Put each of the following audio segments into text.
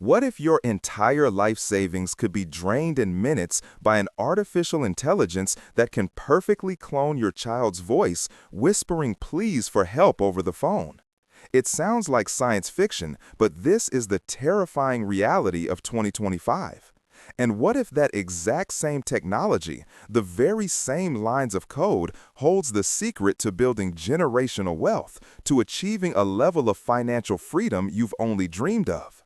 What if your entire life savings could be drained in minutes by an artificial intelligence that can perfectly clone your child's voice, whispering pleas for help over the phone? It sounds like science fiction, but this is the terrifying reality of 2025. And what if that exact same technology, the very same lines of code, holds the secret to building generational wealth, to achieving a level of financial freedom you've only dreamed of?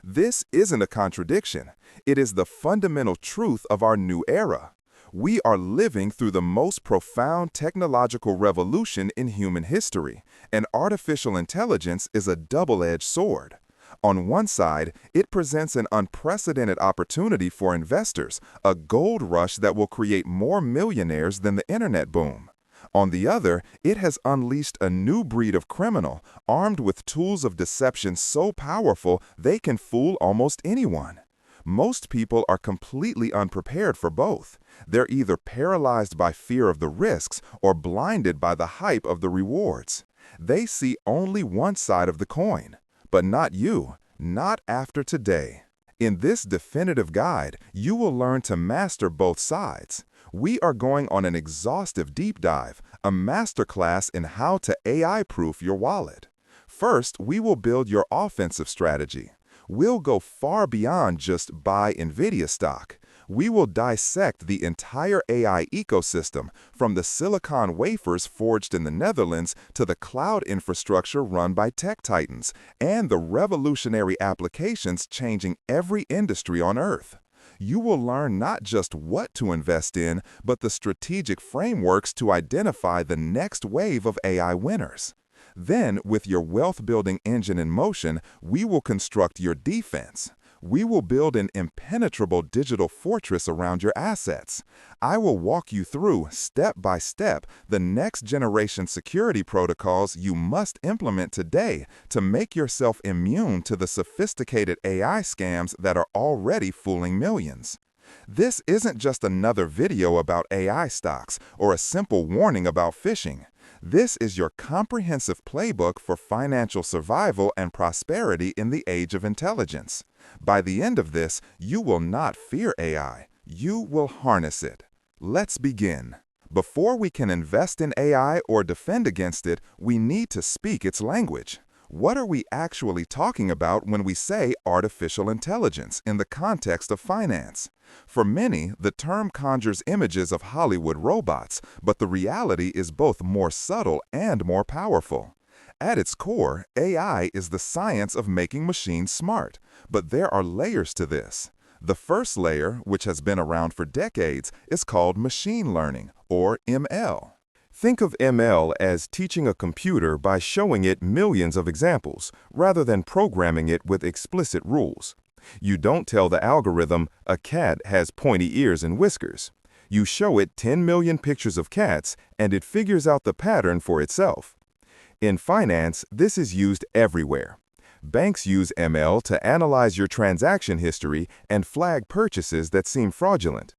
This isn't a contradiction. It is the fundamental truth of our new era. We are living through the most profound technological revolution in human history, and artificial intelligence is a double-edged sword. On one side, it presents an unprecedented opportunity for investors, a gold rush that will create more millionaires than the internet boom. On the other, it has unleashed a new breed of criminal, armed with tools of deception so powerful they can fool almost anyone. Most people are completely unprepared for both. They're either paralyzed by fear of the risks or blinded by the hype of the rewards. They see only one side of the coin. But not you, not after today. In this definitive guide, you will learn to master both sides. We are going on an exhaustive deep dive, a masterclass in how to AI-proof your wallet. First, we will build your offensive strategy. We'll go far beyond just buy Nvidia stock. We will dissect the entire AI ecosystem, from the silicon wafers forged in the Netherlands to the cloud infrastructure run by tech titans, and the revolutionary applications changing every industry on Earth. You will learn not just what to invest in, but the strategic frameworks to identify the next wave of AI winners. Then, with your wealth-building engine in motion, we will construct your defense. We will build an impenetrable digital fortress around your assets. I will walk you through, step by step, the next-generation security protocols you must implement today to make yourself immune to the sophisticated AI scams that are already fooling millions. This isn't just another video about AI stocks or a simple warning about phishing. This is your comprehensive playbook for financial survival and prosperity in the age of intelligence. By the end of this, you will not fear AI. You will harness it. Let's begin. Before we can invest in AI or defend against it, we need to speak its language. What are we actually talking about when we say artificial intelligence in the context of finance? For many, the term conjures images of Hollywood robots, but the reality is both more subtle and more powerful. At its core, AI is the science of making machines smart, but there are layers to this. The first layer, which has been around for decades, is called machine learning, or ML. Think of ML as teaching a computer by showing it millions of examples, rather than programming it with explicit rules. You don't tell the algorithm, a cat has pointy ears and whiskers. You show it 10 million pictures of cats, and it figures out the pattern for itself. In finance, this is used everywhere. Banks use ML to analyze your transaction history and flag purchases that seem fraudulent.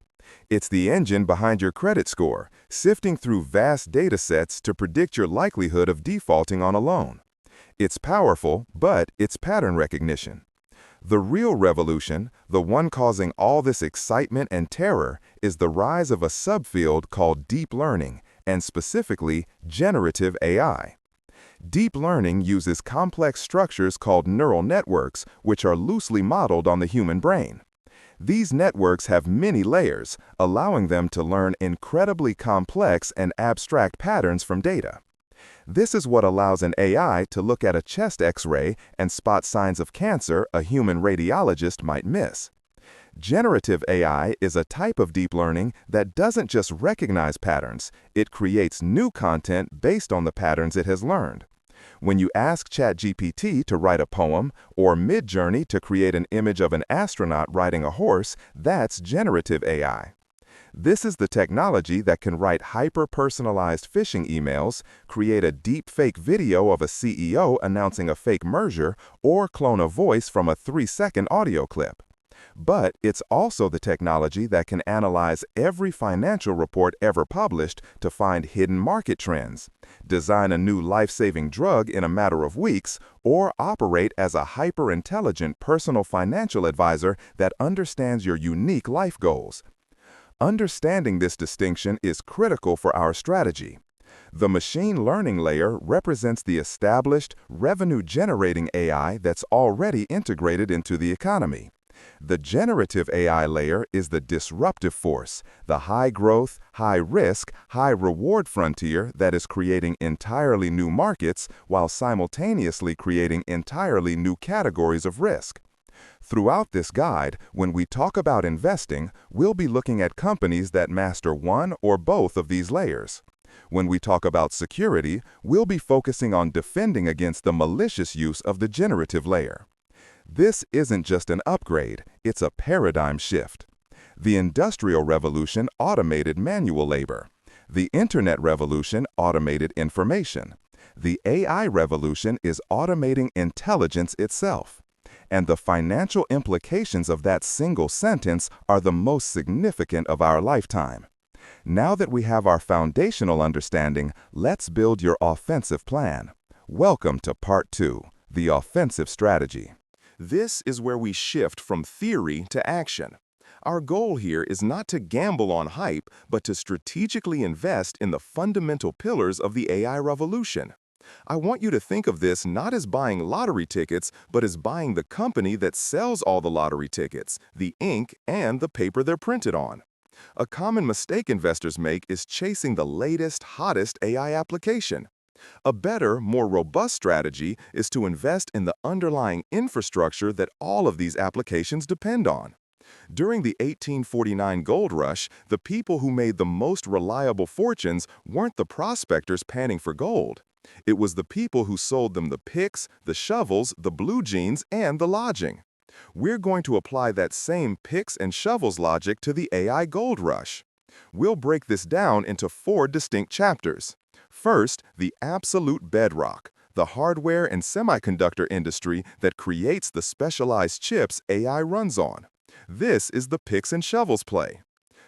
It's the engine behind your credit score, sifting through vast data sets to predict your likelihood of defaulting on a loan. It's powerful, but it's pattern recognition. The real revolution, the one causing all this excitement and terror, is the rise of a subfield called deep learning, and specifically generative AI. Deep learning uses complex structures called neural networks, which are loosely modeled on the human brain. These networks have many layers, allowing them to learn incredibly complex and abstract patterns from data. This is what allows an AI to look at a chest X-ray and spot signs of cancer a human radiologist might miss. Generative AI is a type of deep learning that doesn't just recognize patterns, it creates new content based on the patterns it has learned. When you ask ChatGPT to write a poem or Midjourney to create an image of an astronaut riding a horse, that's generative AI. This is the technology that can write hyper-personalized phishing emails, create a deepfake video of a CEO announcing a fake merger, or clone a voice from a 3-second audio clip. But it's also the technology that can analyze every financial report ever published to find hidden market trends, design a new life-saving drug in a matter of weeks, or operate as a hyper-intelligent personal financial advisor that understands your unique life goals. Understanding this distinction is critical for our strategy. The machine learning layer represents the established, revenue-generating AI that's already integrated into the economy. The generative AI layer is the disruptive force, the high-growth, high-risk, high-reward frontier that is creating entirely new markets while simultaneously creating entirely new categories of risk. Throughout this guide, when we talk about investing, we'll be looking at companies that master one or both of these layers. When we talk about security, we'll be focusing on defending against the malicious use of the generative layer. This isn't just an upgrade, it's a paradigm shift. The Industrial Revolution automated manual labor. The Internet Revolution automated information. The AI revolution is automating intelligence itself. And the financial implications of that single sentence are the most significant of our lifetime. Now that we have our foundational understanding, let's build your offensive plan. Welcome to Part 2, the offensive strategy. This is where we shift from theory to action. Our goal here is not to gamble on hype, but to strategically invest in the fundamental pillars of the AI revolution. I want you to think of this not as buying lottery tickets, but as buying the company that sells all the lottery tickets, the ink, and the paper they're printed on. A common mistake investors make is chasing the latest, hottest AI application. A better, more robust strategy is to invest in the underlying infrastructure that all of these applications depend on. During the 1849 gold rush, the people who made the most reliable fortunes weren't the prospectors panning for gold. It was the people who sold them the picks, the shovels, the blue jeans, and the lodging. We're going to apply that same picks and shovels logic to the AI gold rush. We'll break this down into 4 distinct chapters. First, the absolute bedrock, the hardware and semiconductor industry that creates the specialized chips AI runs on. This is the picks and shovels play.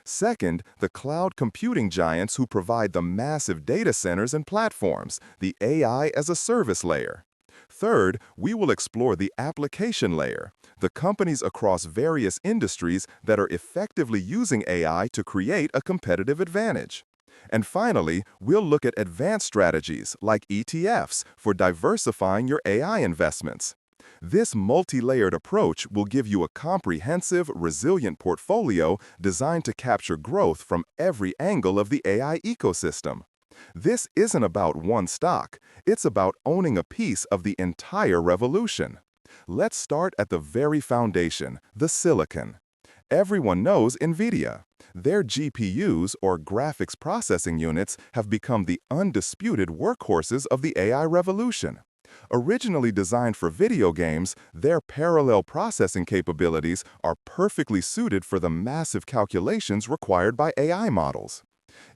Second, the cloud computing giants who provide the massive data centers and platforms, the AI as a service layer. Third, we will explore the application layer, the companies across various industries that are effectively using AI to create a competitive advantage. And finally, we'll look at advanced strategies like ETFs for diversifying your AI investments. This multi-layered approach will give you a comprehensive, resilient portfolio designed to capture growth from every angle of the AI ecosystem. This isn't about one stock, it's about owning a piece of the entire revolution. Let's start at the very foundation, the silicon. Everyone knows Nvidia. Their GPUs, or graphics processing units, have become the undisputed workhorses of the AI revolution. Originally designed for video games, their parallel processing capabilities are perfectly suited for the massive calculations required by AI models.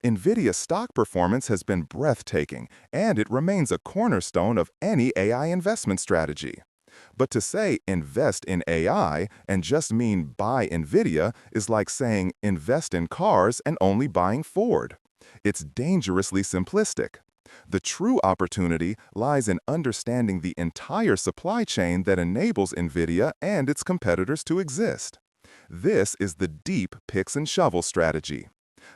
Nvidia's stock performance has been breathtaking, and it remains a cornerstone of any AI investment strategy. But to say invest in AI and just mean buy Nvidia is like saying invest in cars and only buying Ford. It's dangerously simplistic. The true opportunity lies in understanding the entire supply chain that enables Nvidia and its competitors to exist. This is the deep picks and shovel strategy.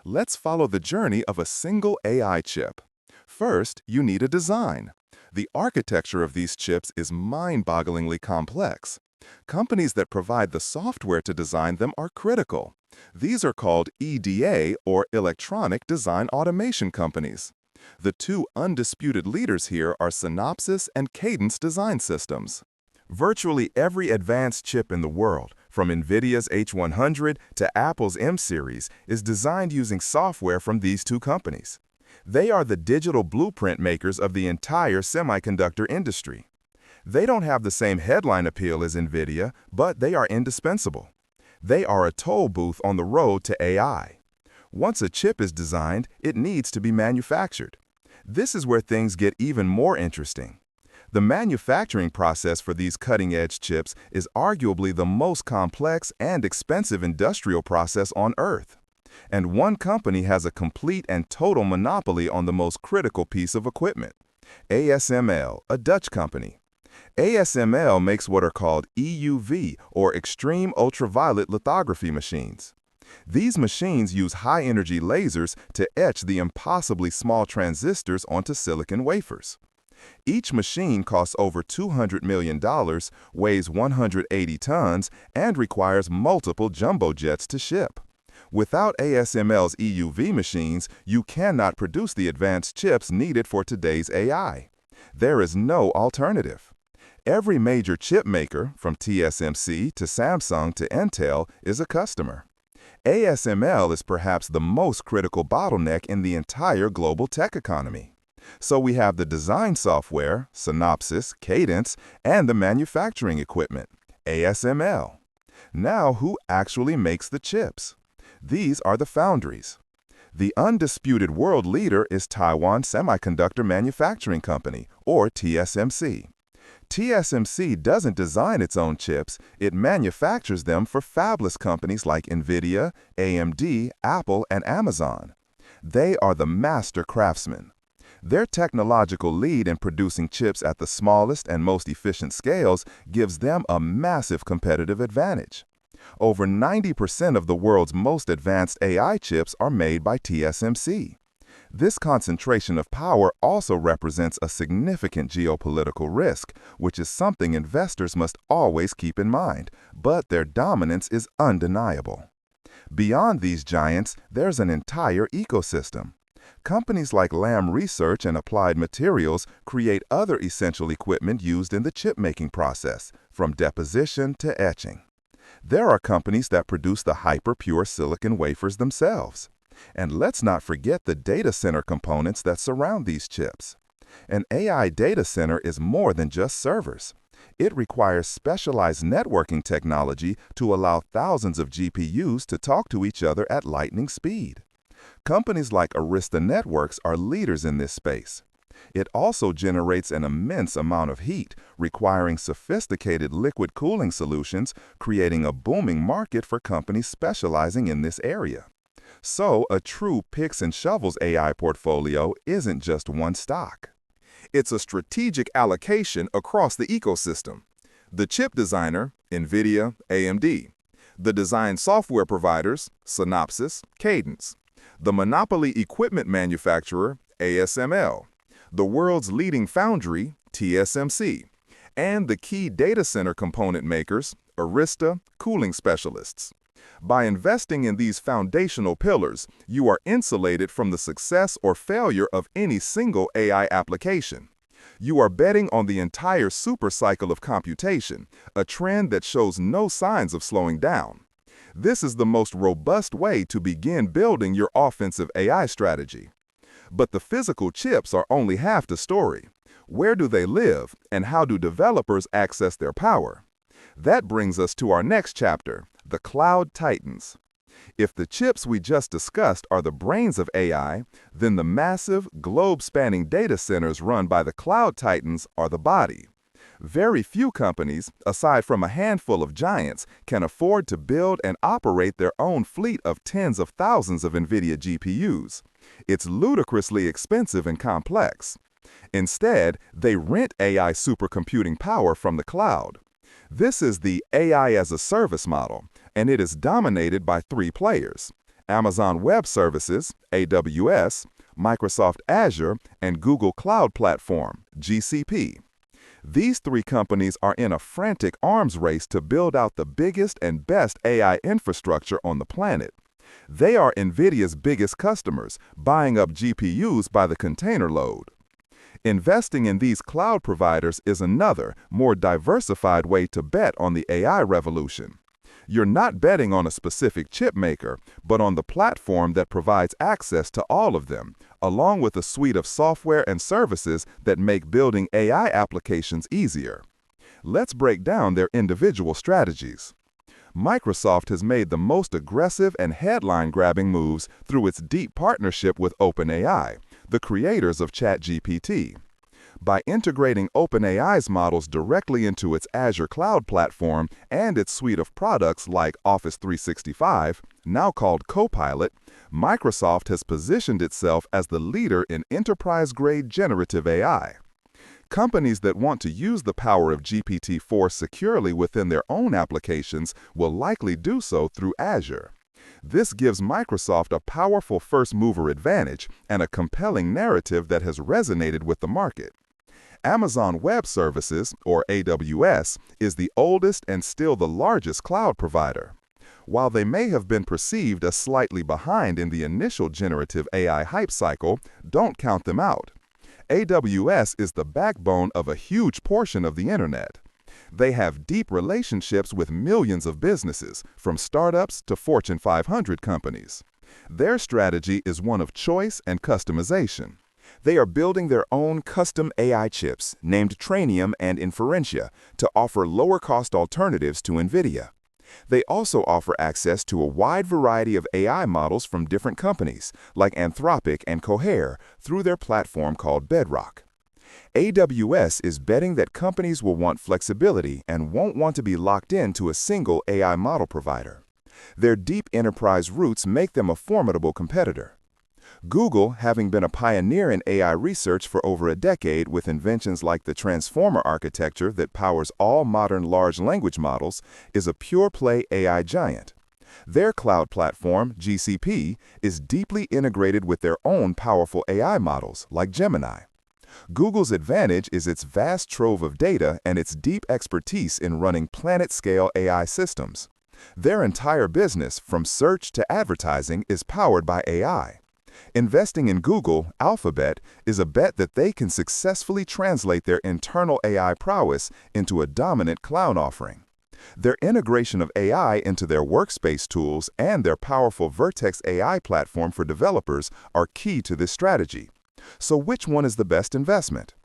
Let's follow the journey of a single AI chip. First, you need a design. The architecture of these chips is mind-bogglingly complex. Companies that provide the software to design them are critical. These are called EDA, or Electronic Design Automation companies. The 2 undisputed leaders here are Synopsys and Cadence Design Systems. Virtually every advanced chip in the world, from Nvidia's H100 to Apple's M-series, is designed using software from these 2 companies. They are the digital blueprint makers of the entire semiconductor industry. They don't have the same headline appeal as Nvidia, but they are indispensable. They are a toll booth on the road to AI. Once a chip is designed, it needs to be manufactured. This is where things get even more interesting. The manufacturing process for these cutting-edge chips is arguably the most complex and expensive industrial process on Earth. And one company has a complete and total monopoly on the most critical piece of equipment. ASML, a Dutch company. ASML makes what are called EUV, or extreme ultraviolet lithography machines. These machines use high-energy lasers to etch the impossibly small transistors onto silicon wafers. Each machine costs over $200 million, weighs 180 tons, and requires multiple jumbo jets to ship. Without ASML's EUV machines, you cannot produce the advanced chips needed for today's AI. There is no alternative. Every major chip maker, from TSMC to Samsung to Intel, is a customer. ASML is perhaps the most critical bottleneck in the entire global tech economy. So we have the design software, Synopsys, Cadence, and the manufacturing equipment, ASML. Now, who actually makes the chips? These are the foundries. The undisputed world leader is Taiwan Semiconductor Manufacturing Company, or TSMC. TSMC doesn't design its own chips, it manufactures them for fabless companies like Nvidia, AMD, Apple, and Amazon. They are the master craftsmen. Their technological lead in producing chips at the smallest and most efficient scales gives them a massive competitive advantage. Over 90% of the world's most advanced AI chips are made by TSMC. This concentration of power also represents a significant geopolitical risk, which is something investors must always keep in mind, but their dominance is undeniable. Beyond these giants, there's an entire ecosystem. Companies like Lam Research and Applied Materials create other essential equipment used in the chip-making process, from deposition to etching. There are companies that produce the hyper-pure silicon wafers themselves. And let's not forget the data center components that surround these chips. An AI data center is more than just servers. It requires specialized networking technology to allow thousands of GPUs to talk to each other at lightning speed. Companies like Arista Networks are leaders in this space. It also generates an immense amount of heat, requiring sophisticated liquid cooling solutions, creating a booming market for companies specializing in this area. So, a true picks and shovels AI portfolio isn't just one stock. It's a strategic allocation across the ecosystem. The chip designer, Nvidia, AMD. The design software providers, Synopsys, Cadence. The monopoly equipment manufacturer, ASML. The world's leading foundry, TSMC. And the key data center component makers, Arista, cooling specialists. By investing in these foundational pillars, you are insulated from the success or failure of any single AI application. You are betting on the entire supercycle of computation, a trend that shows no signs of slowing down. This is the most robust way to begin building your offensive AI strategy. But the physical chips are only half the story. Where do they live, and how do developers access their power? That brings us to our next chapter, the cloud titans. If the chips we just discussed are the brains of AI, then the massive, globe-spanning data centers run by the cloud titans are the body. Very few companies, aside from a handful of giants, can afford to build and operate their own fleet of tens of thousands of Nvidia GPUs. It's ludicrously expensive and complex. Instead, they rent AI supercomputing power from the cloud. This is the AI as a service model, and it is dominated by three players: Amazon Web Services, AWS, Microsoft Azure, and Google Cloud Platform, GCP. These three companies are in a frantic arms race to build out the biggest and best AI infrastructure on the planet. They are Nvidia's biggest customers, buying up GPUs by the container load. Investing in these cloud providers is another, more diversified way to bet on the AI revolution. You're not betting on a specific chip maker, but on the platform that provides access to all of them, along with a suite of software and services that make building AI applications easier. Let's break down their individual strategies. Microsoft has made the most aggressive and headline-grabbing moves through its deep partnership with OpenAI, the creators of ChatGPT. By integrating OpenAI's models directly into its Azure cloud platform and its suite of products like Office 365, now called Copilot, Microsoft has positioned itself as the leader in enterprise-grade generative AI. Companies that want to use the power of GPT-4 securely within their own applications will likely do so through Azure. This gives Microsoft a powerful first-mover advantage and a compelling narrative that has resonated with the market. Amazon Web Services, or AWS, is the oldest and still the largest cloud provider. While they may have been perceived as slightly behind in the initial generative AI hype cycle, don't count them out. AWS is the backbone of a huge portion of the internet. They have deep relationships with millions of businesses, from startups to Fortune 500 companies. Their strategy is one of choice and customization. They are building their own custom AI chips, named Trainium and Inferentia, to offer lower-cost alternatives to Nvidia. They also offer access to a wide variety of AI models from different companies, like Anthropic and Cohere, through their platform called Bedrock. AWS is betting that companies will want flexibility and won't want to be locked into a single AI model provider. Their deep enterprise roots make them a formidable competitor. Google, having been a pioneer in AI research for over a decade with inventions like the transformer architecture that powers all modern large language models, is a pure-play AI giant. Their cloud platform, GCP, is deeply integrated with their own powerful AI models, like Gemini. Google's advantage is its vast trove of data and its deep expertise in running planet-scale AI systems. Their entire business, from search to advertising, is powered by AI. Investing in Google, Alphabet, is a bet that they can successfully translate their internal AI prowess into a dominant cloud offering. Their integration of AI into their workspace tools and their powerful Vertex AI platform for developers are key to this strategy. So which one is the best investment?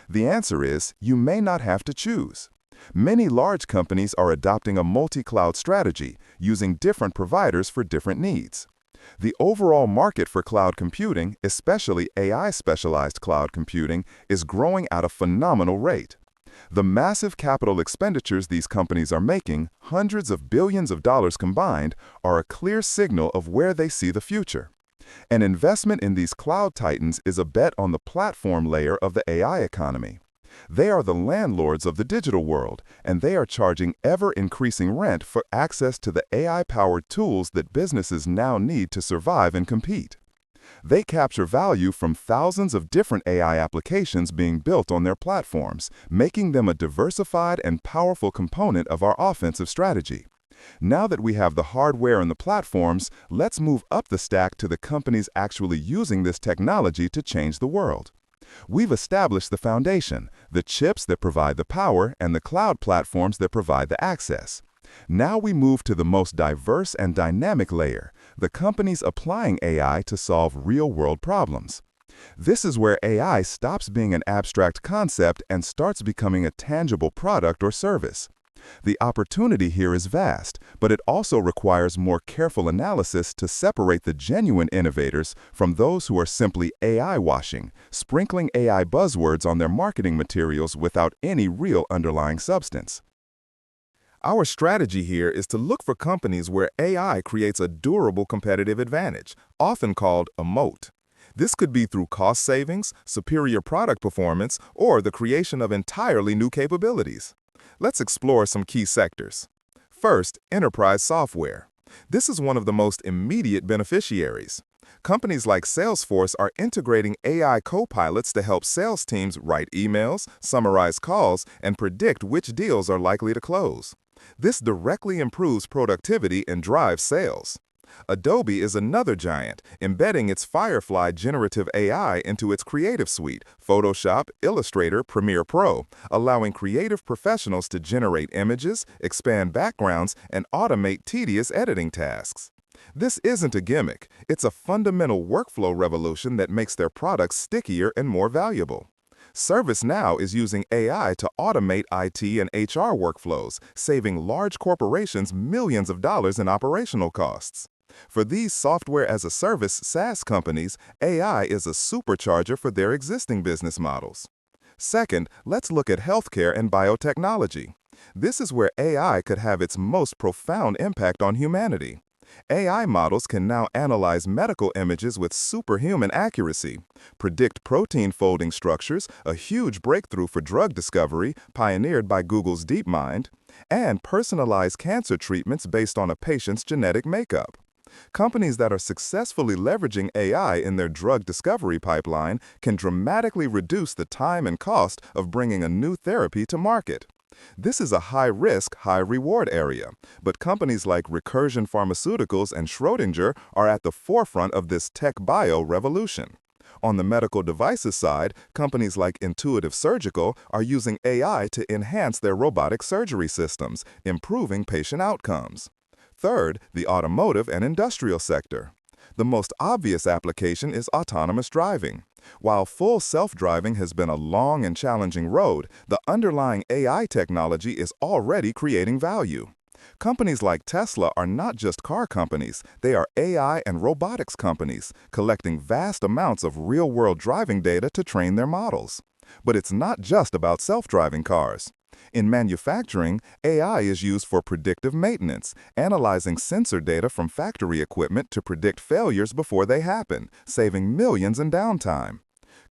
The answer is, you may not have to choose. Many large companies are adopting a multi-cloud strategy, using different providers for different needs. The overall market for cloud computing, especially AI-specialized cloud computing, is growing at a phenomenal rate. The massive capital expenditures these companies are making, hundreds of billions of dollars combined, are a clear signal of where they see the future. An investment in these cloud titans is a bet on the platform layer of the AI economy. They are the landlords of the digital world, and they are charging ever-increasing rent for access to the AI-powered tools that businesses now need to survive and compete. They capture value from thousands of different AI applications being built on their platforms, making them a diversified and powerful component of our offensive strategy. Now that we have the hardware and the platforms, let's move up the stack to the companies actually using this technology to change the world. We've established the foundation, the chips that provide the power and the cloud platforms that provide the access. Now we move to the most diverse and dynamic layer, the companies applying AI to solve real-world problems. This is where AI stops being an abstract concept and starts becoming a tangible product or service. The opportunity here is vast, but it also requires more careful analysis to separate the genuine innovators from those who are simply AI washing, sprinkling AI buzzwords on their marketing materials without any real underlying substance. Our strategy here is to look for companies where AI creates a durable competitive advantage, often called a moat. This could be through cost savings, superior product performance, or the creation of entirely new capabilities. Let's explore some key sectors. First, enterprise software. This is one of the most immediate beneficiaries. Companies like Salesforce are integrating AI copilots to help sales teams write emails, summarize calls, and predict which deals are likely to close. This directly improves productivity and drives sales. Adobe is another giant, embedding its Firefly generative AI into its Creative Suite, Photoshop, Illustrator, Premiere Pro, allowing creative professionals to generate images, expand backgrounds, and automate tedious editing tasks. This isn't a gimmick, it's a fundamental workflow revolution that makes their products stickier and more valuable. ServiceNow is using AI to automate IT and HR workflows, saving large corporations millions of dollars in operational costs. For these software-as-a-service SaaS companies, AI is a supercharger for their existing business models. Second, let's look at healthcare and biotechnology. This is where AI could have its most profound impact on humanity. AI models can now analyze medical images with superhuman accuracy, predict protein folding structures, a huge breakthrough for drug discovery pioneered by Google's DeepMind, and personalize cancer treatments based on a patient's genetic makeup. Companies that are successfully leveraging AI in their drug discovery pipeline can dramatically reduce the time and cost of bringing a new therapy to market. This is a high-risk, high-reward area, but companies like Recursion Pharmaceuticals and Schrödinger are at the forefront of this tech-bio revolution. On the medical devices side, companies like Intuitive Surgical are using AI to enhance their robotic surgery systems, improving patient outcomes. Third, the automotive and industrial sector. The most obvious application is autonomous driving. While full self-driving has been a long and challenging road, the underlying AI technology is already creating value. Companies like Tesla are not just car companies, they are AI and robotics companies, collecting vast amounts of real-world driving data to train their models. But it's not just about self-driving cars. In manufacturing, AI is used for predictive maintenance, analyzing sensor data from factory equipment to predict failures before they happen, saving millions in downtime.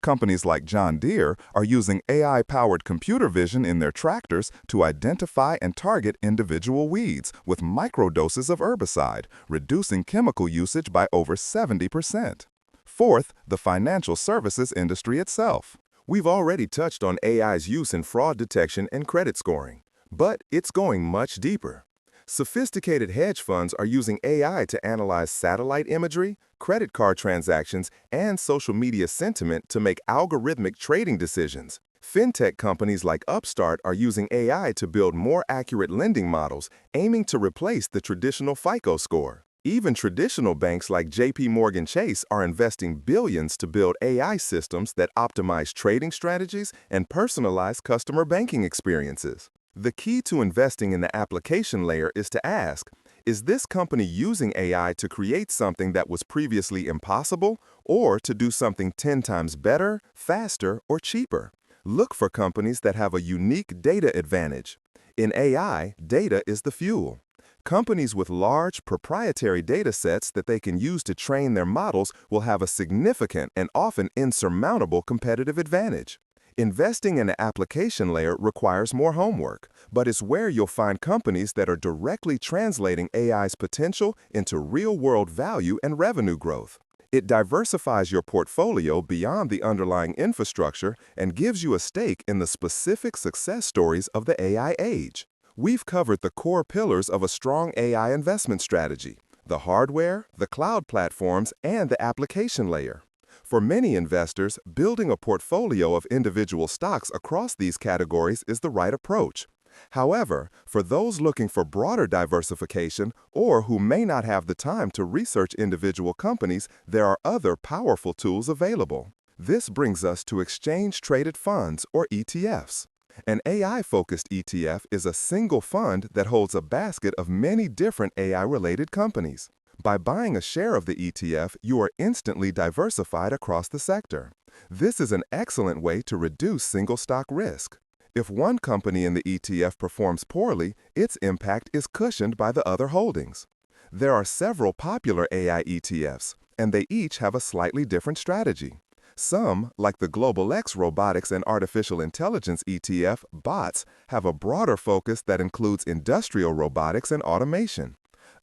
Companies like John Deere are using AI-powered computer vision in their tractors to identify and target individual weeds with microdoses of herbicide, reducing chemical usage by over 70%. Fourth, the financial services industry itself. We've already touched on AI's use in fraud detection and credit scoring, but it's going much deeper. Sophisticated hedge funds are using AI to analyze satellite imagery, credit card transactions, and social media sentiment to make algorithmic trading decisions. Fintech companies like Upstart are using AI to build more accurate lending models, aiming to replace the traditional FICO score. Even traditional banks like JP Chase are investing billions to build AI systems that optimize trading strategies and personalize customer banking experiences. The key to investing in the application layer is to ask, is this company using AI to create something that was previously impossible, or to do something 10 times better, faster, or cheaper? Look for companies that have a unique data advantage. In AI, data is the fuel. Companies with large, proprietary data sets that they can use to train their models will have a significant and often insurmountable competitive advantage. Investing in an application layer requires more homework, but it's where you'll find companies that are directly translating AI's potential into real-world value and revenue growth. It diversifies your portfolio beyond the underlying infrastructure and gives you a stake in the specific success stories of the AI age. We've covered the core pillars of a strong AI investment strategy: the hardware, the cloud platforms, and the application layer. For many investors, building a portfolio of individual stocks across these categories is the right approach. However, for those looking for broader diversification or who may not have the time to research individual companies, there are other powerful tools available. This brings us to exchange-traded funds, or ETFs. An AI-focused ETF is a single fund that holds a basket of many different AI-related companies. By buying a share of the ETF, you are instantly diversified across the sector. This is an excellent way to reduce single-stock risk. If one company in the ETF performs poorly, its impact is cushioned by the other holdings. There are several popular AI ETFs, and they each have a slightly different strategy. Some, like the Global X Robotics and Artificial Intelligence ETF, BOTS, have a broader focus that includes industrial robotics and automation.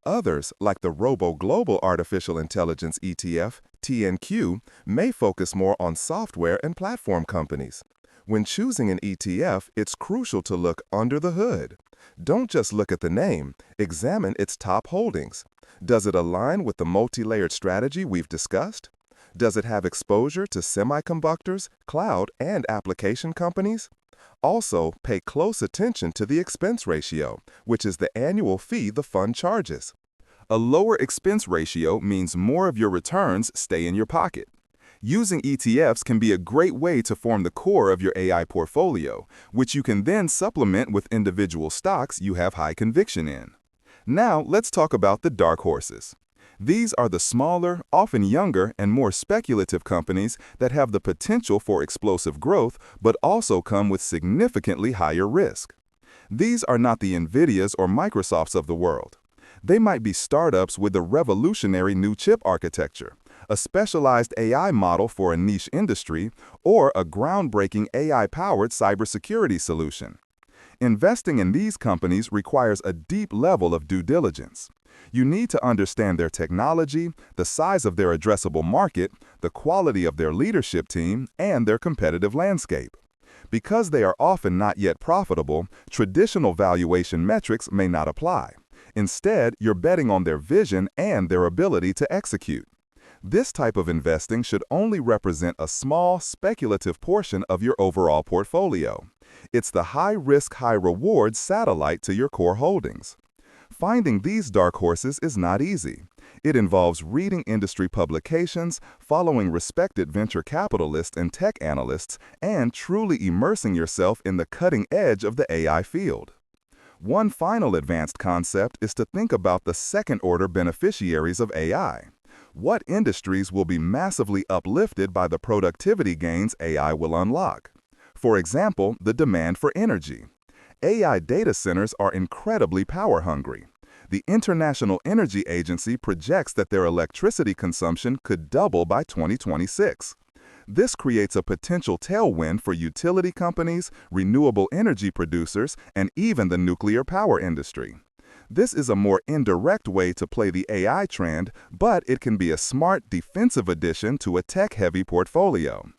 Others, like the Global Artificial Intelligence ETF, TNQ, may focus more on software and platform companies. When choosing an ETF, it's crucial to look under the hood. Don't just look at the name, examine its top holdings. Does it align with the multi-layered strategy we've discussed? Does it have exposure to semiconductors, cloud, and application companies? Also, pay close attention to the expense ratio, which is the annual fee the fund charges. A lower expense ratio means more of your returns stay in your pocket. Using ETFs can be a great way to form the core of your AI portfolio, which you can then supplement with individual stocks you have high conviction in. Now, let's talk about the dark horses. These are the smaller, often younger, and more speculative companies that have the potential for explosive growth but also come with significantly higher risk. These are not the Nvidias or Microsofts of the world. They might be startups with a revolutionary new chip architecture, a specialized AI model for a niche industry, or a groundbreaking AI-powered cybersecurity solution. Investing in these companies requires a deep level of due diligence. You need to understand their technology, the size of their addressable market, the quality of their leadership team, and their competitive landscape. Because they are often not yet profitable, traditional valuation metrics may not apply. Instead, you're betting on their vision and their ability to execute. This type of investing should only represent a small, speculative portion of your overall portfolio. It's the high-risk, high-reward satellite to your core holdings. Finding these dark horses is not easy. It involves reading industry publications, following respected venture capitalists and tech analysts, and truly immersing yourself in the cutting edge of the AI field. One final advanced concept is to think about the second-order beneficiaries of AI. What industries will be massively uplifted by the productivity gains AI will unlock? For example, the demand for energy. AI data centers are incredibly power-hungry. The International Energy Agency projects that their electricity consumption could double by 2026. This creates a potential tailwind for utility companies, renewable energy producers, and even the nuclear power industry. This is a more indirect way to play the AI trend, but it can be a smart defensive addition to a tech-heavy portfolio.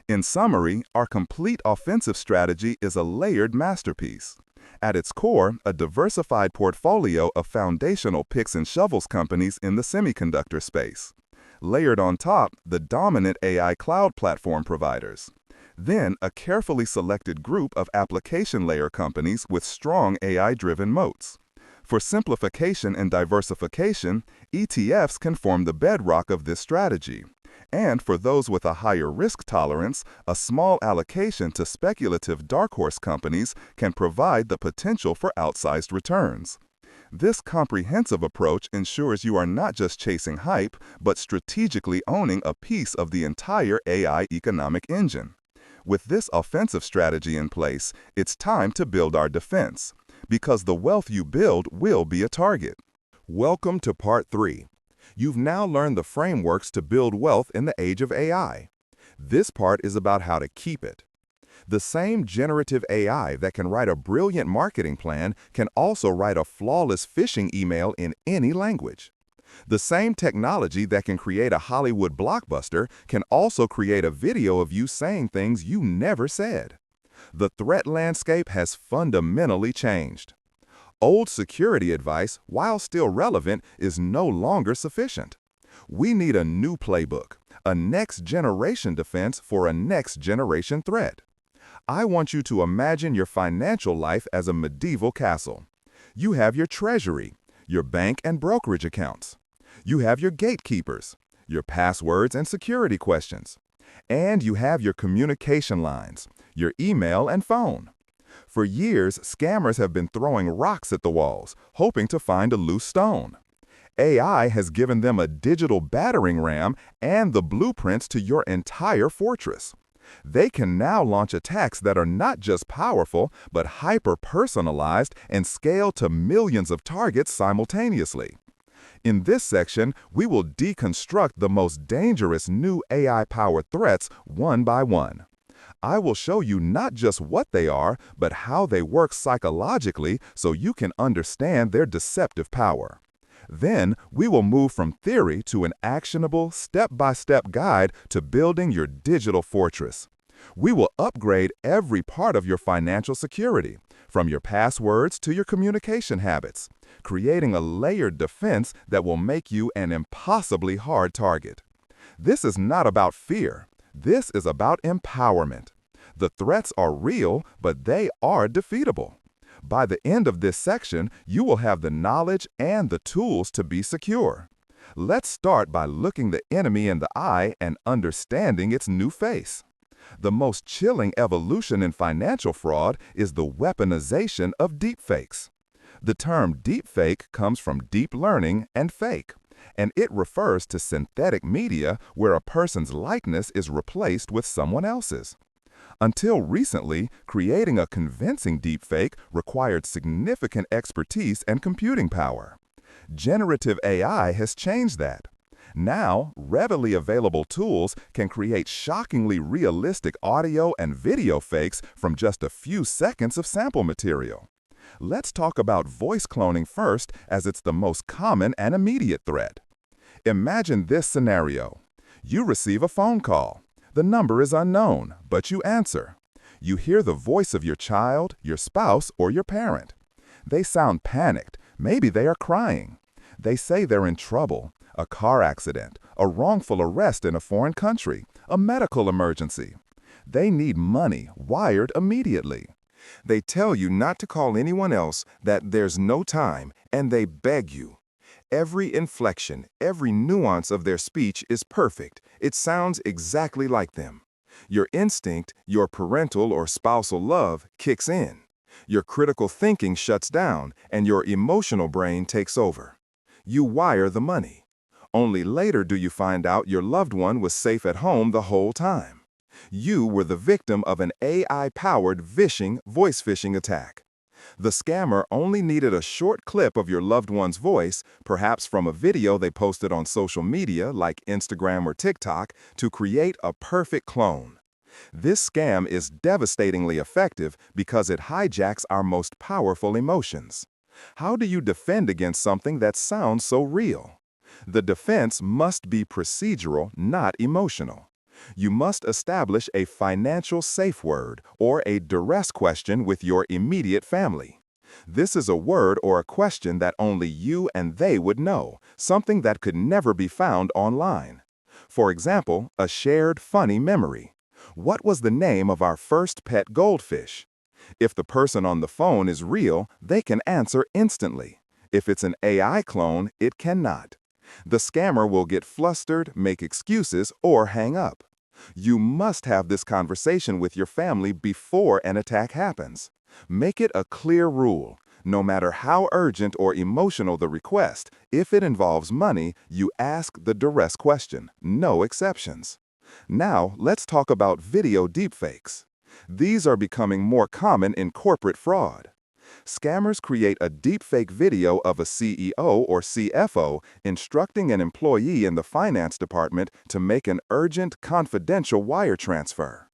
In summary, our complete offensive strategy is a layered masterpiece. At its core, a diversified portfolio of foundational picks and shovels companies in the semiconductor space. Layered on top, the dominant AI cloud platform providers. Then, a carefully selected group of application layer companies with strong AI-driven moats. For simplification and diversification, ETFs can form the bedrock of this strategy. And for those with a higher risk tolerance, a small allocation to speculative dark horse companies can provide the potential for outsized returns. This comprehensive approach ensures you are not just chasing hype, but strategically owning a piece of the entire AI economic engine. With this offensive strategy in place, it's time to build our defense, because the wealth you build will be a target. Welcome to Part 3. You've now learned the frameworks to build wealth in the age of AI. This part is about how to keep it. The same generative AI that can write a brilliant marketing plan can also write a flawless phishing email in any language. The same technology that can create a Hollywood blockbuster can also create a video of you saying things you never said. The threat landscape has fundamentally changed. Old security advice, while still relevant, is no longer sufficient. We need a new playbook, a next-generation defense for a next-generation threat. I want you to imagine your financial life as a medieval castle. You have your treasury, your bank and brokerage accounts. You have your gatekeepers, your passwords and security questions. And you have your communication lines, your email and phone. For years, scammers have been throwing rocks at the walls, hoping to find a loose stone. AI has given them a digital battering ram and the blueprints to your entire fortress. They can now launch attacks that are not just powerful, but hyper-personalized and scale to millions of targets simultaneously. In this section, we will deconstruct the most dangerous new AI-powered threats one by one. I will show you not just what they are, but how they work psychologically so you can understand their deceptive power. Then, we will move from theory to an actionable, step-by-step guide to building your digital fortress. We will upgrade every part of your financial security, from your passwords to your communication habits, creating a layered defense that will make you an impossibly hard target. This is not about fear. This is about empowerment. The threats are real, but they are defeatable. By the end of this section, you will have the knowledge and the tools to be secure. Let's start by looking the enemy in the eye and understanding its new face. The most chilling evolution in financial fraud is the weaponization of deepfakes. The term deepfake comes from deep learning and fake, And it refers to synthetic media where a person's likeness is replaced with someone else's. Until recently, creating a convincing deepfake required significant expertise and computing power. Generative AI has changed that. Now, readily available tools can create shockingly realistic audio and video fakes from just a few seconds of sample material. Let's talk about voice cloning first, as it's the most common and immediate threat. Imagine this scenario. You receive a phone call. The number is unknown, but you answer. You hear the voice of your child, your spouse, or your parent. They sound panicked. Maybe they are crying. They say they're in trouble, a car accident, a wrongful arrest in a foreign country, a medical emergency. They need money wired immediately. They tell you not to call anyone else, that there's no time, and they beg you. Every inflection, every nuance of their speech is perfect. It sounds exactly like them. Your instinct, your parental or spousal love kicks in. Your critical thinking shuts down, and your emotional brain takes over. You wire the money. Only later do you find out your loved one was safe at home the whole time. You were the victim of an AI-powered voice phishing attack. The scammer only needed a short clip of your loved one's voice, perhaps from a video they posted on social media like Instagram or TikTok, to create a perfect clone. This scam is devastatingly effective because it hijacks our most powerful emotions. How do you defend against something that sounds so real? The defense must be procedural, not emotional. You must establish a financial safe word or a duress question with your immediate family. This is a word or a question that only you and they would know, something that could never be found online. For example, a shared funny memory. What was the name of our first pet goldfish? If the person on the phone is real, they can answer instantly. If it's an AI clone, it cannot. The scammer will get flustered, make excuses, or hang up. You must have this conversation with your family before an attack happens. Make it a clear rule. No matter how urgent or emotional the request, if it involves money, you ask the duress question. No exceptions. Now, let's talk about video deepfakes. These are becoming more common in corporate fraud. Scammers create a deepfake video of a CEO or CFO instructing an employee in the finance department to make an urgent, confidential wire transfer.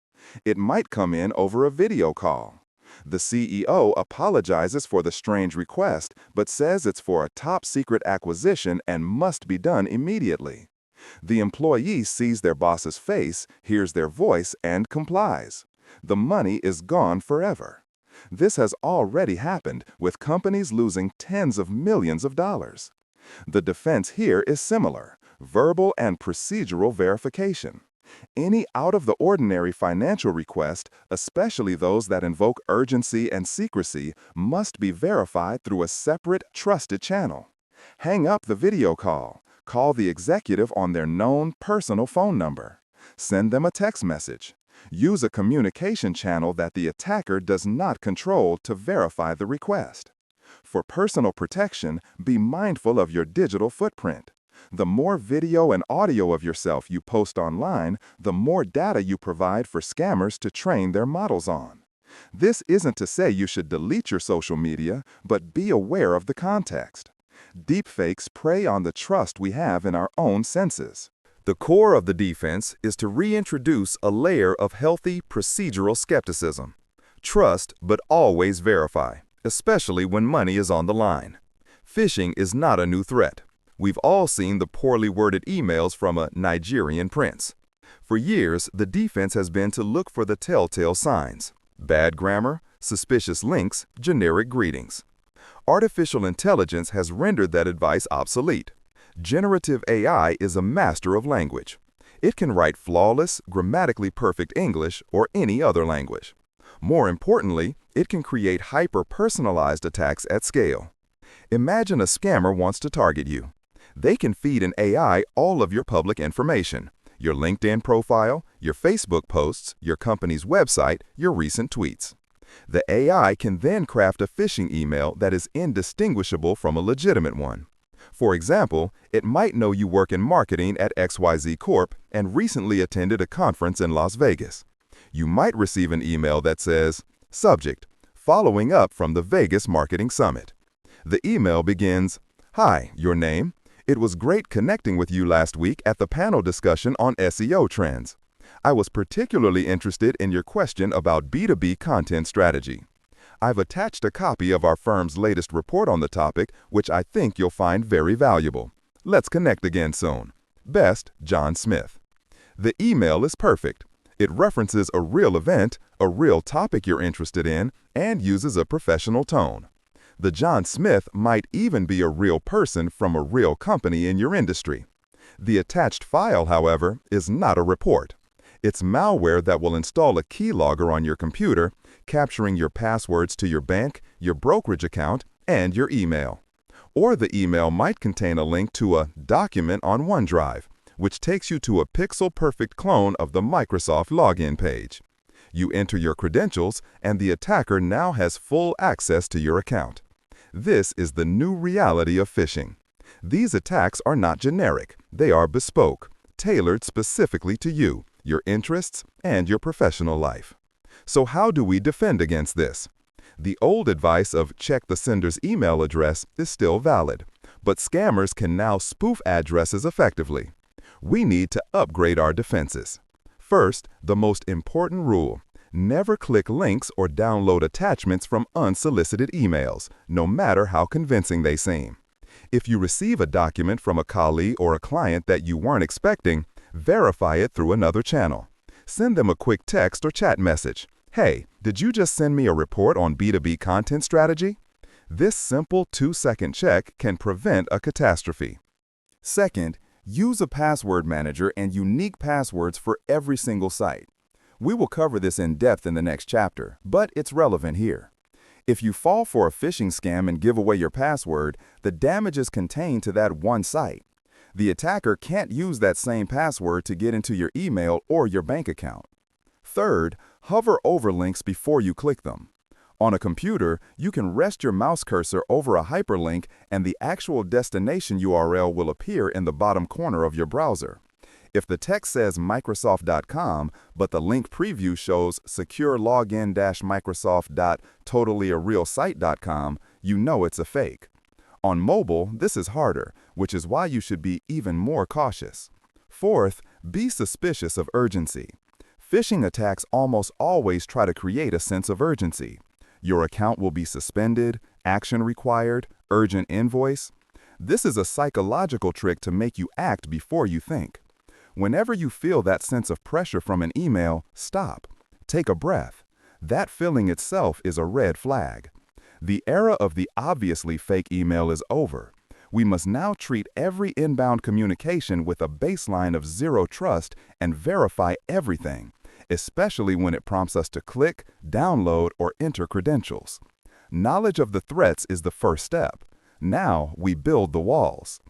It might come in over a video call. The CEO apologizes for the strange request, but says it's for a top-secret acquisition and must be done immediately. The employee sees their boss's face, hears their voice, and complies. The money is gone forever. This has already happened, with companies losing tens of millions of dollars. The defense here is similar: verbal and procedural verification. Any out-of-the-ordinary financial request, especially those that invoke urgency and secrecy, must be verified through a separate, trusted channel. Hang up the video call. Call the executive on their known personal phone number. Send them a text message. Use a communication channel that the attacker does not control to verify the request. For personal protection, be mindful of your digital footprint. The more video and audio of yourself you post online, the more data you provide for scammers to train their models on. This isn't to say you should delete your social media, but be aware of the context. Deepfakes prey on the trust we have in our own senses. The core of the defense is to reintroduce a layer of healthy procedural skepticism. Trust, but always verify, especially when money is on the line. Phishing is not a new threat. We've all seen the poorly worded emails from a Nigerian prince. For years, the defense has been to look for the telltale signs: bad grammar, suspicious links, generic greetings. Artificial intelligence has rendered that advice obsolete. Generative AI is a master of language. It can write flawless, grammatically perfect English or any other language. More importantly, it can create hyper-personalized attacks at scale. Imagine a scammer wants to target you. They can feed an AI all of your public information: your LinkedIn profile, your Facebook posts, your company's website, your recent tweets. The AI can then craft a phishing email that is indistinguishable from a legitimate one. For example, it might know you work in marketing at XYZ Corp and recently attended a conference in Las Vegas. You might receive an email that says, "Subject: Following up from the Vegas Marketing Summit." The email begins, "Hi, your name? It was great connecting with you last week at the panel discussion on SEO trends. I was particularly interested in your question about B2B content strategy. I've attached a copy of our firm's latest report on the topic, which I think you'll find very valuable. Let's connect again soon. Best, John Smith." The email is perfect. It references a real event, a real topic you're interested in, and uses a professional tone. The John Smith might even be a real person from a real company in your industry. The attached file, however, is not a report. It's malware that will install a keylogger on your computer, capturing your passwords to your bank, your brokerage account, and your email. Or the email might contain a link to a document on OneDrive, which takes you to a pixel-perfect clone of the Microsoft login page. You enter your credentials, and the attacker now has full access to your account. This is the new reality of phishing. These attacks are not generic. They are bespoke, tailored specifically to you, your interests, and your professional life. So how do we defend against this? The old advice of check the sender's email address is still valid, but scammers can now spoof addresses effectively. We need to upgrade our defenses. First, the most important rule: never click links or download attachments from unsolicited emails, no matter how convincing they seem. If you receive a document from a colleague or a client that you weren't expecting, verify it through another channel. Send them a quick text or chat message. "Hey, did you just send me a report on B2B content strategy?" This simple 2-second check can prevent a catastrophe. Second, use a password manager and unique passwords for every single site. We will cover this in depth in the next chapter, but it's relevant here. If you fall for a phishing scam and give away your password, the damage is contained to that one site. The attacker can't use that same password to get into your email or your bank account. Third, hover over links before you click them. On a computer, you can rest your mouse cursor over a hyperlink and the actual destination URL will appear in the bottom corner of your browser. If the text says Microsoft.com, but the link preview shows securelogin-microsoft.totallyrealsite.com, you know it's a fake. On mobile, this is harder, which is why you should be even more cautious. Fourth, be suspicious of urgency. Phishing attacks almost always try to create a sense of urgency. Your account will be suspended, action required, urgent invoice. This is a psychological trick to make you act before you think. Whenever you feel that sense of pressure from an email, stop. Take a breath. That feeling itself is a red flag. The era of the obviously fake email is over. We must now treat every inbound communication with a baseline of zero trust and verify everything, especially when it prompts us to click, download, or enter credentials. Knowledge of the threats is the first step. Now we build the walls.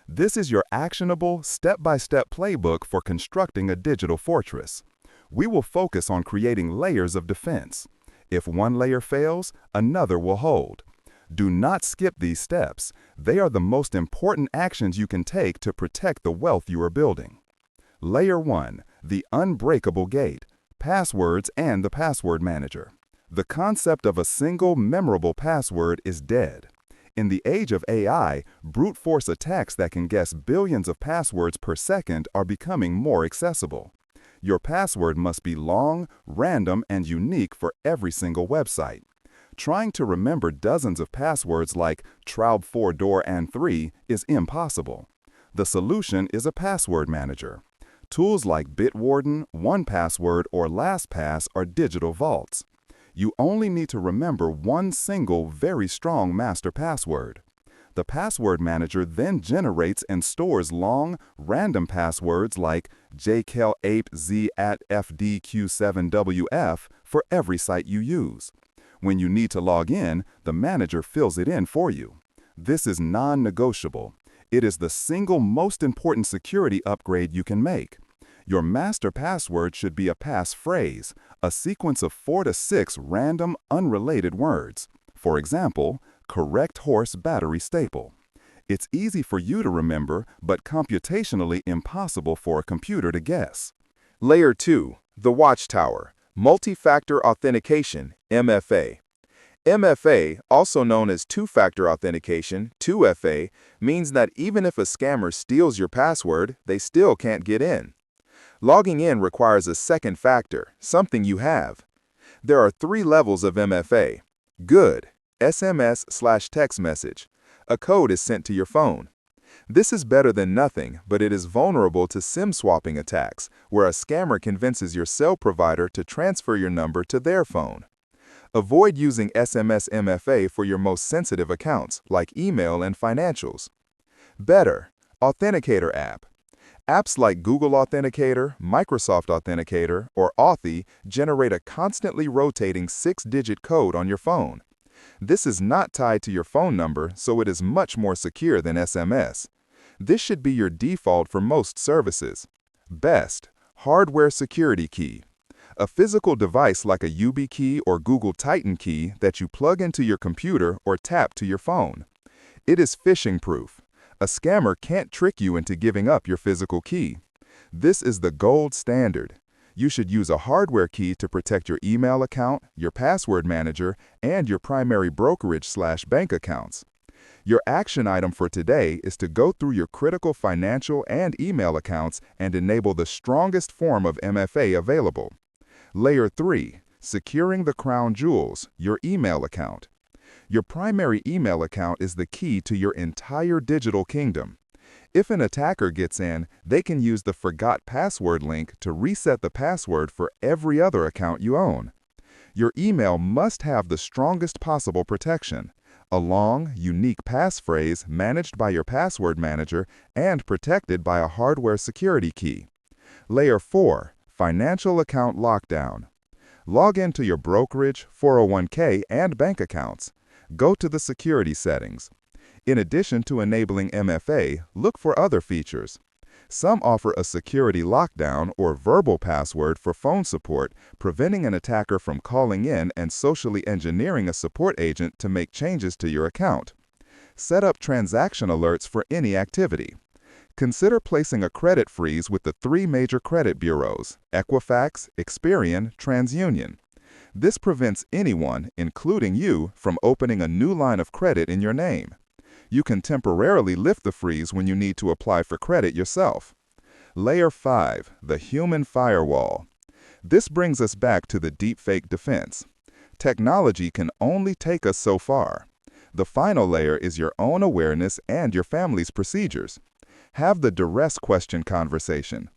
This is your actionable, step-by-step playbook for constructing a digital fortress. We will focus on creating layers of defense. If one layer fails, another will hold. Do not skip these steps. They are the most important actions you can take to protect the wealth you are building. Layer 1, the unbreakable gate, passwords and the password manager. The concept of a single memorable password is dead. In the age of AI, brute force attacks that can guess billions of passwords per second are becoming more accessible. Your password must be long, random, and unique for every single website. Trying to remember dozens of passwords like Traub 4 door and 3 is impossible. The solution is a password manager. Tools like Bitwarden, 1Password, or LastPass are digital vaults. You only need to remember one single, very strong master password. The password manager then generates and stores long, random passwords like jkelapez@fdq7wf for every site you use. When you need to log in, the manager fills it in for you. This is non-negotiable. It is the single most important security upgrade you can make. Your master password should be a passphrase, a sequence of 4 to 6 random, unrelated words. For example, correct horse battery staple. It's easy for you to remember, but computationally impossible for a computer to guess. Layer 2, the Watchtower, Multi-Factor Authentication, MFA. MFA, also known as two-factor authentication, 2FA, means that even if a scammer steals your password, they still can't get in. Logging in requires a second factor, something you have. There are 3 levels of MFA. Good, SMS/text message. A code is sent to your phone. This is better than nothing, but it is vulnerable to SIM swapping attacks, where a scammer convinces your cell provider to transfer your number to their phone. Avoid using SMS MFA for your most sensitive accounts, like email and financials. Better, Authenticator app. Apps like Google Authenticator, Microsoft Authenticator, or Authy generate a constantly rotating 6-digit code on your phone. This is not tied to your phone number, so it is much more secure than SMS. This should be your default for most services. Best, Hardware Security Key. A physical device like a YubiKey or Google Titan key that you plug into your computer or tap to your phone. It is phishing-proof. A scammer can't trick you into giving up your physical key. This is the gold standard. You should use a hardware key to protect your email account, your password manager, and your primary brokerage/bank accounts. Your action item for today is to go through your critical financial and email accounts and enable the strongest form of MFA available. Layer 3, Securing the Crown Jewels, your email account. Your primary email account is the key to your entire digital kingdom. If an attacker gets in, they can use the forgot password link to reset the password for every other account you own. Your email must have the strongest possible protection, a long, unique passphrase managed by your password manager and protected by a hardware security key. Layer 4, Financial Account Lockdown. Log into your brokerage, 401k, and bank accounts. Go to the security settings. In addition to enabling MFA, look for other features. Some offer a security lockdown or verbal password for phone support, preventing an attacker from calling in and socially engineering a support agent to make changes to your account. Set up transaction alerts for any activity. Consider placing a credit freeze with the 3 major credit bureaus, Equifax, Experian, TransUnion. This prevents anyone, including you, from opening a new line of credit in your name. You can temporarily lift the freeze when you need to apply for credit yourself. Layer 5, the Human Firewall. This brings us back to the deepfake defense. Technology can only take us so far. The final layer is your own awareness and your family's procedures. Have the duress question conversation.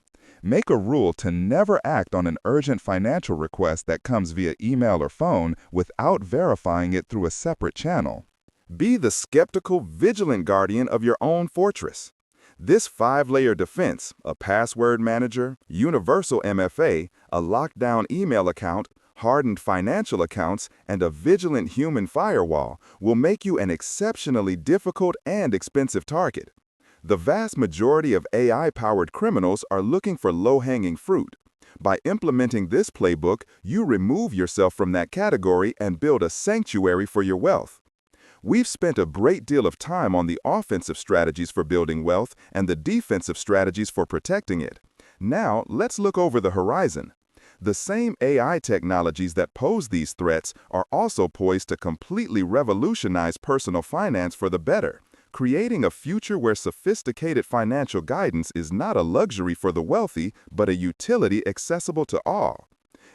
Make a rule to never act on an urgent financial request that comes via email or phone without verifying it through a separate channel. Be the skeptical, vigilant guardian of your own fortress. This 5-layer defense, a password manager, universal MFA, a lockdown email account, hardened financial accounts, and a vigilant human firewall will make you an exceptionally difficult and expensive target. The vast majority of AI-powered criminals are looking for low-hanging fruit. By implementing this playbook, you remove yourself from that category and build a sanctuary for your wealth. We've spent a great deal of time on the offensive strategies for building wealth and the defensive strategies for protecting it. Now, let's look over the horizon. The same AI technologies that pose these threats are also poised to completely revolutionize personal finance for the better, creating a future where sophisticated financial guidance is not a luxury for the wealthy, but a utility accessible to all.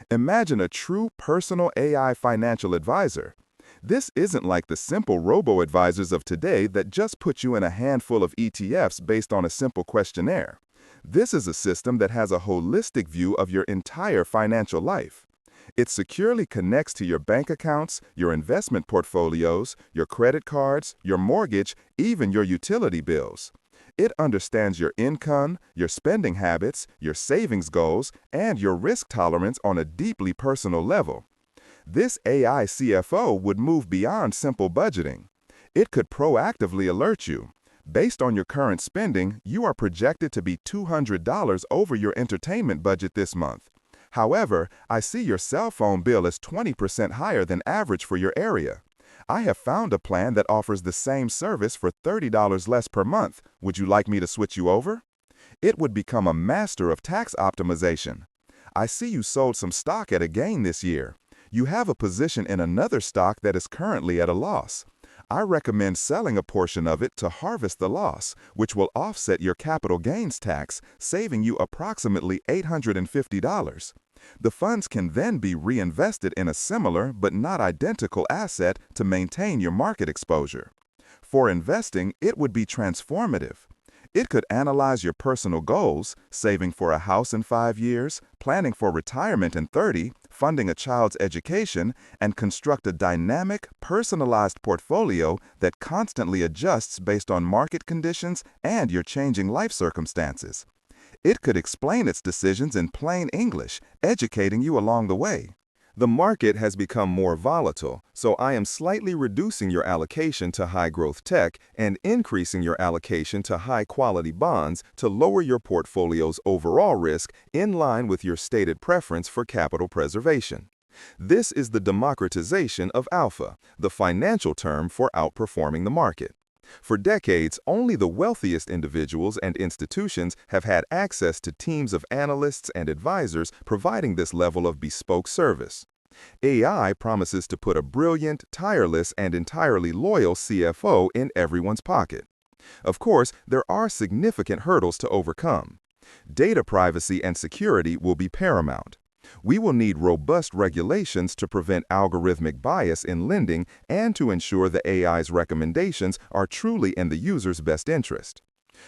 Imagine a true personal AI financial advisor. This isn't like the simple robo-advisors of today that just put you in a handful of ETFs based on a simple questionnaire. This is a system that has a holistic view of your entire financial life. It securely connects to your bank accounts, your investment portfolios, your credit cards, your mortgage, even your utility bills. It understands your income, your spending habits, your savings goals, and your risk tolerance on a deeply personal level. This AI CFO would move beyond simple budgeting. It could proactively alert you. Based on your current spending, you are projected to be $200 over your entertainment budget this month. However, I see your cell phone bill is 20% higher than average for your area. I have found a plan that offers the same service for $30 less per month. Would you like me to switch you over? It would become a master of tax optimization. I see you sold some stock at a gain this year. You have a position in another stock that is currently at a loss. I recommend selling a portion of it to harvest the loss, which will offset your capital gains tax, saving you approximately $850. The funds can then be reinvested in a similar but not identical asset to maintain your market exposure. For investing, it would be transformative. It could analyze your personal goals, saving for a house in 5 years, planning for retirement in 30, funding a child's education, and construct a dynamic, personalized portfolio that constantly adjusts based on market conditions and your changing life circumstances. It could explain its decisions in plain English, educating you along the way. The market has become more volatile, so I am slightly reducing your allocation to high-growth tech and increasing your allocation to high-quality bonds to lower your portfolio's overall risk in line with your stated preference for capital preservation. This is the democratization of alpha, the financial term for outperforming the market. For decades, only the wealthiest individuals and institutions have had access to teams of analysts and advisors providing this level of bespoke service. AI promises to put a brilliant, tireless, and entirely loyal CFO in everyone's pocket. Of course, there are significant hurdles to overcome. Data privacy and security will be paramount. We will need robust regulations to prevent algorithmic bias in lending and to ensure the AI's recommendations are truly in the user's best interest.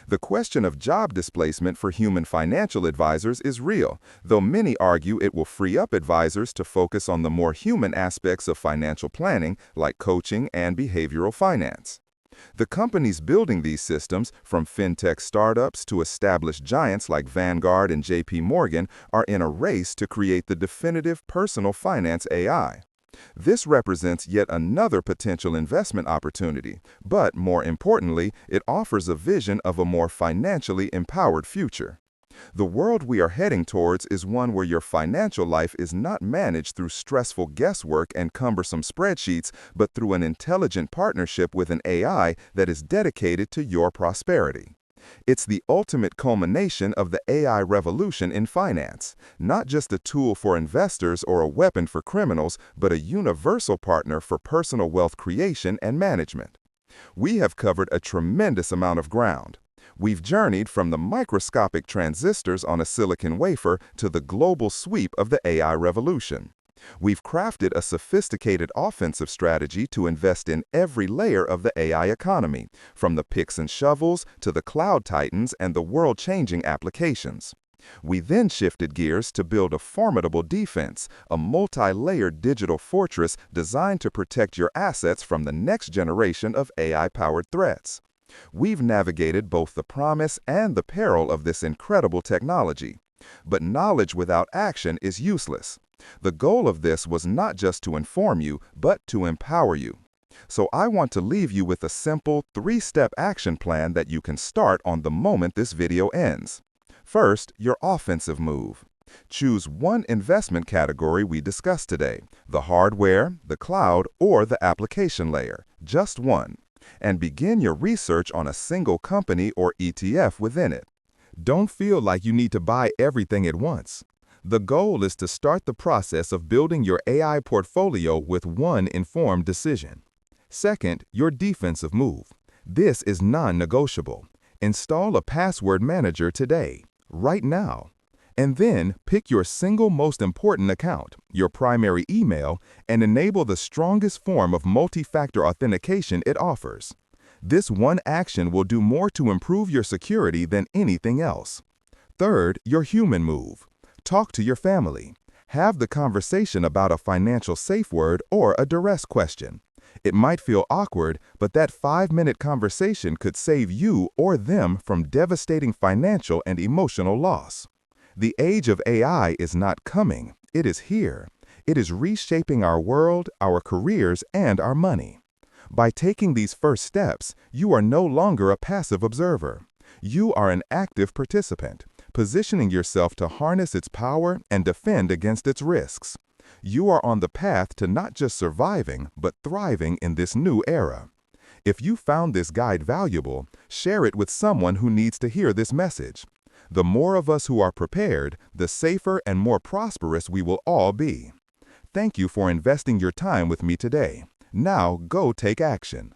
The question of job displacement for human financial advisors is real, though many argue it will free up advisors to focus on the more human aspects of financial planning, like coaching and behavioral finance. The companies building these systems, from Fintech startups to established giants like Vanguard and JP Morgan, are in a race to create the definitive personal finance AI. This represents yet another potential investment opportunity, but more importantly, it offers a vision of a more financially empowered future. The world we are heading towards is one where your financial life is not managed through stressful guesswork and cumbersome spreadsheets, but through an intelligent partnership with an AI that is dedicated to your prosperity. It's the ultimate culmination of the AI revolution in finance, not just a tool for investors or a weapon for criminals, but a universal partner for personal wealth creation and management. We have covered a tremendous amount of ground. We've journeyed from the microscopic transistors on a silicon wafer to the global sweep of the AI revolution. We've crafted a sophisticated offensive strategy to invest in every layer of the AI economy, from the picks and shovels to the cloud titans and the world-changing applications. We then shifted gears to build a formidable defense, a multi-layered digital fortress designed to protect your assets from the next generation of AI-powered threats. We've navigated both the promise and the peril of this incredible technology. But knowledge without action is useless. The goal of this was not just to inform you, but to empower you. So I want to leave you with a simple 3-step action plan that you can start on the moment this video ends. First, your offensive move. Choose one investment category we discussed today: the hardware, the cloud, or the application layer. Just one. And begin your research on a single company or ETF within it. Don't feel like you need to buy everything at once. The goal is to start the process of building your AI portfolio with one informed decision. Second, your defensive move. This is non-negotiable. Install a password manager today, right now. And then pick your single most important account, your primary email, and enable the strongest form of multi-factor authentication it offers. This one action will do more to improve your security than anything else. Third, your human move. Talk to your family. Have the conversation about a financial safe word or a duress question. It might feel awkward, but that 5-minute conversation could save you or them from devastating financial and emotional loss. The age of AI is not coming, it is here. It is reshaping our world, our careers, and our money. By taking these first steps, you are no longer a passive observer. You are an active participant, positioning yourself to harness its power and defend against its risks. You are on the path to not just surviving, but thriving in this new era. If you found this guide valuable, share it with someone who needs to hear this message. The more of us who are prepared, the safer and more prosperous we will all be. Thank you for investing your time with me today. Now go take action.